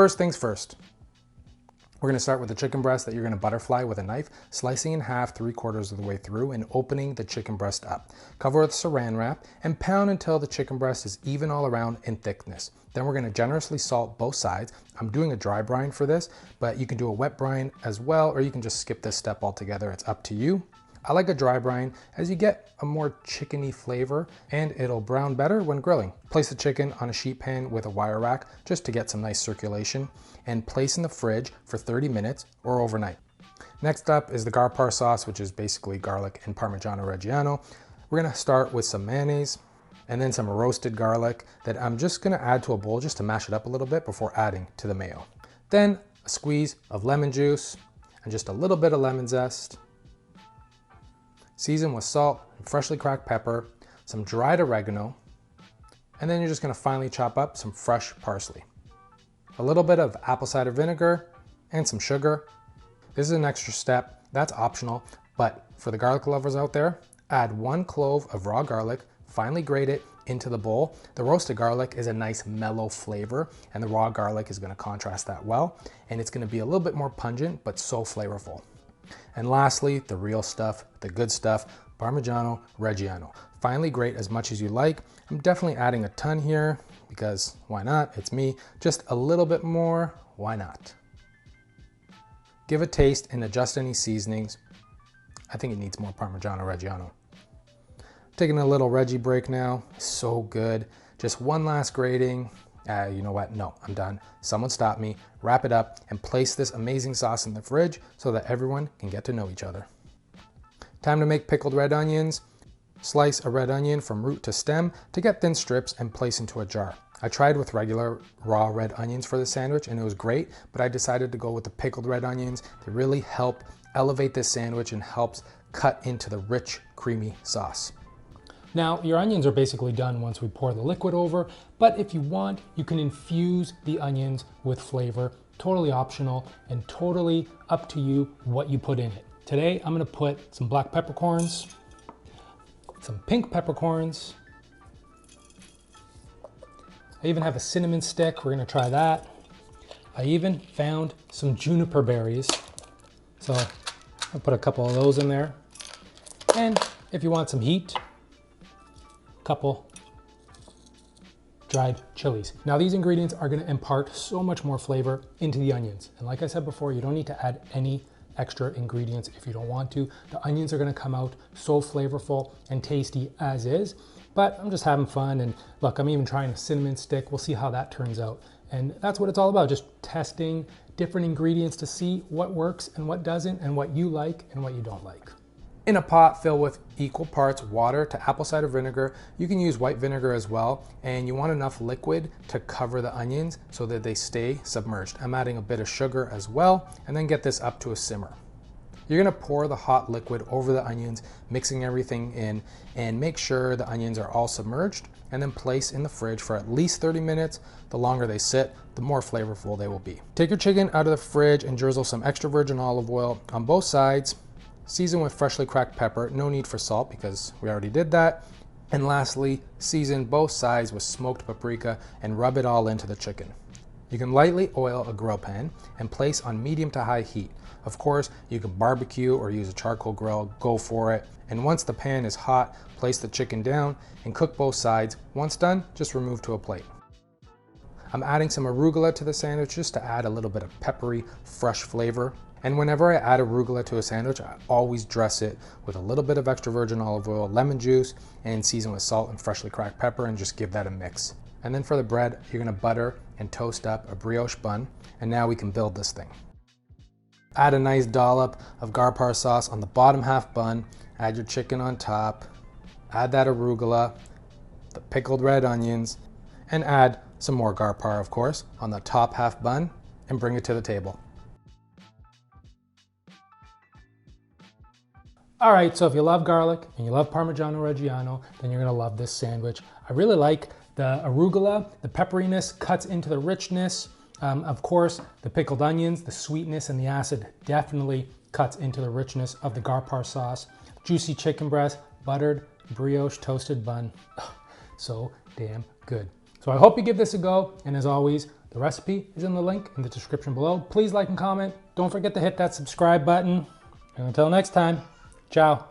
First things first, we're going to start with the chicken breast that you're going to butterfly with a knife, slicing in half 3/4 of the way through and opening the chicken breast up. Cover with saran wrap and pound until the chicken breast is even all around in thickness. Then we're going to generously salt both sides. I'm doing a dry brine for this, but you can do a wet brine as well, or you can just skip this step altogether. It's up to you. I like a dry brine as you get a more chickeny flavor and it'll brown better when grilling. Place the chicken on a sheet pan with a wire rack just to get some nice circulation and place in the fridge for 30 minutes or overnight. Next up is the Garpar sauce, which is basically garlic and Parmigiano-Reggiano. We're gonna start with some mayonnaise and then some roasted garlic that I'm just gonna add to a bowl just to mash it up a little bit before adding to the mayo. Then a squeeze of lemon juice and just a little bit of lemon zest. Season with salt and freshly cracked pepper, some dried oregano, and then you're just gonna finely chop up some fresh parsley. A little bit of apple cider vinegar and some sugar. This is an extra step, that's optional, but for the garlic lovers out there, add 1 clove of raw garlic, finely grate it into the bowl. The roasted garlic is a nice mellow flavor and the raw garlic is gonna contrast that well, and it's gonna be a little bit more pungent, but so flavorful. And lastly, the real stuff, the good stuff, Parmigiano-Reggiano. Finely grate as much as you like. I'm definitely adding a ton here because why not? It's me. Just a little bit more, why not? Give a taste and adjust any seasonings. I think it needs more Parmigiano-Reggiano. Taking a little Reggie break now. So good. Just one last grating. You know what? No, I'm done. Someone stop me, wrap it up, and place this amazing sauce in the fridge so that everyone can get to know each other. Time to make pickled red onions. Slice a red onion from root to stem to get thin strips and place into a jar. I tried with regular raw red onions for the sandwich and it was great, but I decided to go with the pickled red onions. They really help elevate this sandwich and helps cut into the rich, creamy sauce. Now, your onions are basically done once we pour the liquid over, but if you want, you can infuse the onions with flavor. Totally optional and totally up to you what you put in it. Today, I'm gonna put some black peppercorns, some pink peppercorns. I even have a cinnamon stick, we're gonna try that. I even found some juniper berries. So I'll put a couple of those in there. And if you want some heat, couple dried chilies. Now these ingredients are going to impart so much more flavor into the onions. And like I said before, you don't need to add any extra ingredients if you don't want to. The onions are going to come out so flavorful and tasty as is, but I'm just having fun. And look, I'm even trying a cinnamon stick. We'll see how that turns out. And that's what it's all about, just testing different ingredients to see what works and what doesn't and what you like and what you don't like. In a pot, fill with equal parts water to apple cider vinegar. You can use white vinegar as well, and you want enough liquid to cover the onions so that they stay submerged. I'm adding a bit of sugar as well, and then get this up to a simmer. You're gonna pour the hot liquid over the onions, mixing everything in, and make sure the onions are all submerged, and then place in the fridge for at least 30 minutes. The longer they sit, the more flavorful they will be. Take your chicken out of the fridge and drizzle some extra virgin olive oil on both sides. Season with freshly cracked pepper, no need for salt because we already did that. And lastly, season both sides with smoked paprika and rub it all into the chicken. You can lightly oil a grill pan and place on medium to high heat. Of course, you can barbecue or use a charcoal grill, go for it. And once the pan is hot, place the chicken down and cook both sides. Once done, just remove to a plate. I'm adding some arugula to the sandwich just to add a little bit of peppery, fresh flavor. And whenever I add arugula to a sandwich, I always dress it with a little bit of extra virgin olive oil, lemon juice, and season with salt and freshly cracked pepper and just give that a mix. And then for the bread, you're gonna butter and toast up a brioche bun, and now we can build this thing. Add a nice dollop of Garpar sauce on the bottom half bun, add your chicken on top, add that arugula, the pickled red onions, and add some more Garpar, of course, on the top half bun, and bring it to the table. All right, so if you love garlic and you love Parmigiano-Reggiano, then you're gonna love this sandwich. I really like the arugula, the pepperiness cuts into the richness. Of course, the pickled onions, the sweetness and the acid definitely cuts into the richness of the Garpar sauce. Juicy chicken breast, buttered brioche toasted bun. So damn good. So I hope you give this a go, and as always, The recipe is in the link in the description below. Please like and comment. Don't forget to hit that subscribe button. And until next time, ciao.